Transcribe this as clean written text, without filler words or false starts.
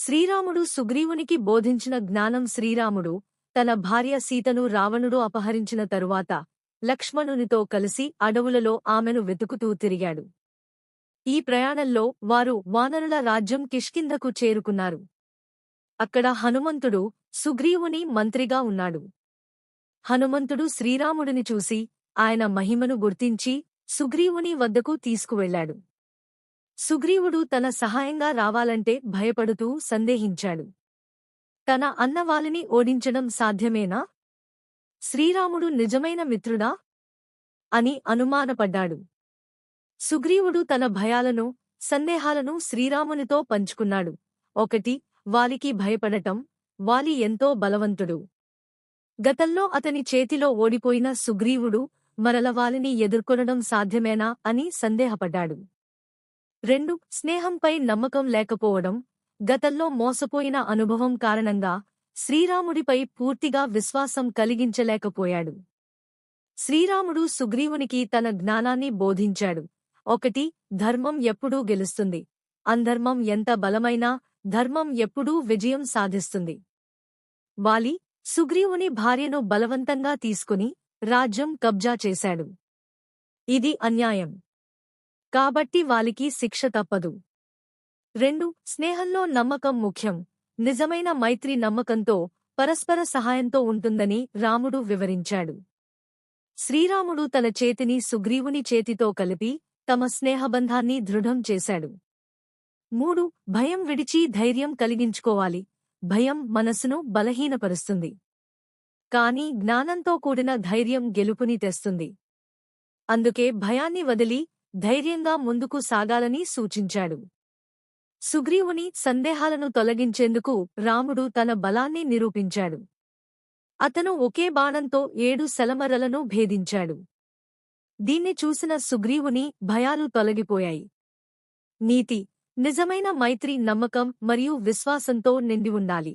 శ్రీరాముడు సుగ్రీవునికి బోధించిన జ్ఞానం. శ్రీరాముడు తన భార్య సీతను రావణుడు అపహరించిన తరువాత లక్ష్మణునితో కలిసి అడవులలో ఆమెను వెతుకుతూ తిరిగాడు. ఈ ప్రయాణంలో వారు వానరుల రాజ్యం కిష్కింధకు చేరుకున్నారు. అక్కడ హనుమంతుడు సుగ్రీవుని మంత్రిగా ఉన్నాడు. హనుమంతుడు శ్రీరాముడిని చూసి ఆయన మహిమను గుర్తించి సుగ్రీవుని వద్దకు తీసుకువెళ్లాడు. సుగ్రీవుడు తన సహాయంగా రావాలంటే భయపడుతూ సందేహించాడు. తన అన్నవాలిని ఓడించడం సాధ్యమేనా? శ్రీరాముడు నిజమైన మిత్రుడా అని అనుమానపడ్డాడు. సుగ్రీవుడు తన భయాలను, సందేహాలను శ్రీరామునితో పంచుకున్నాడు. 1. వాలికి భయపడటం. వాలి ఎంతో బలవంతుడు. గతంలో అతని చేతిలో ఓడిపోయిన సుగ్రీవుడు మరల వాలిని ఎదుర్కొనడం సాధ్యమేనా అని సందేహపడ్డాడు. 2. స్నేహంపై నమ్మకం లేకపోవడం. గతంలో మోసపోయిన అనుభవం కారణంగా శ్రీరాముడిపై పూర్తిగా విశ్వాసం కలిగించలేకపోయాడు. శ్రీరాముడు సుగ్రీవునికి తన జ్ఞానాన్ని బోధించాడు. 1. ధర్మం ఎప్పుడూ గెలుస్తుంది. అధర్మం ఎంత బలమైనా ధర్మం ఎప్పుడూ విజయం సాధిస్తుంది. వాలి సుగ్రీవుని భార్యను బలవంతంగా తీసుకుని రాజ్యం కబ్జా చేశాడు. ఇది అన్యాయం. కాబట్టి వాలికి శిక్ష తప్పదు. 2. స్నేహంలో నమ్మకం ముఖ్యం. నిజమైన మైత్రి నమ్మకంతో, పరస్పర సహాయంతో ఉంటుందని రాముడు వివరించాడు. శ్రీరాముడు తన చేతిని సుగ్రీవుని చేతితో కలిపి తమ స్నేహబంధాన్ని దృఢం చేశాడు. 3. భయం విడిచి ధైర్యం కలిగించుకోవాలి. భయం మనసును బలహీనపరుస్తుంది. కాని జ్ఞానంతో కూడిన ధైర్యం గెలుపుని తెస్తుంది. అందుకే భయాన్ని వదిలి ధైర్యంగా ముందుకు సాగాలని సూచించాడు. సుగ్రీవుని సందేహాలను తొలగించేందుకు రాముడు తన బలాన్ని నిరూపించాడు. అతను ఒకే బాణంతో 7 సలమరలను భేదించాడు. దీన్ని చూసిన సుగ్రీవుని భయాలు తొలగిపోయాయి. నీతి. నిజమైన మైత్రి నమ్మకం మరియు విశ్వాసంతో నిండి ఉండాలి.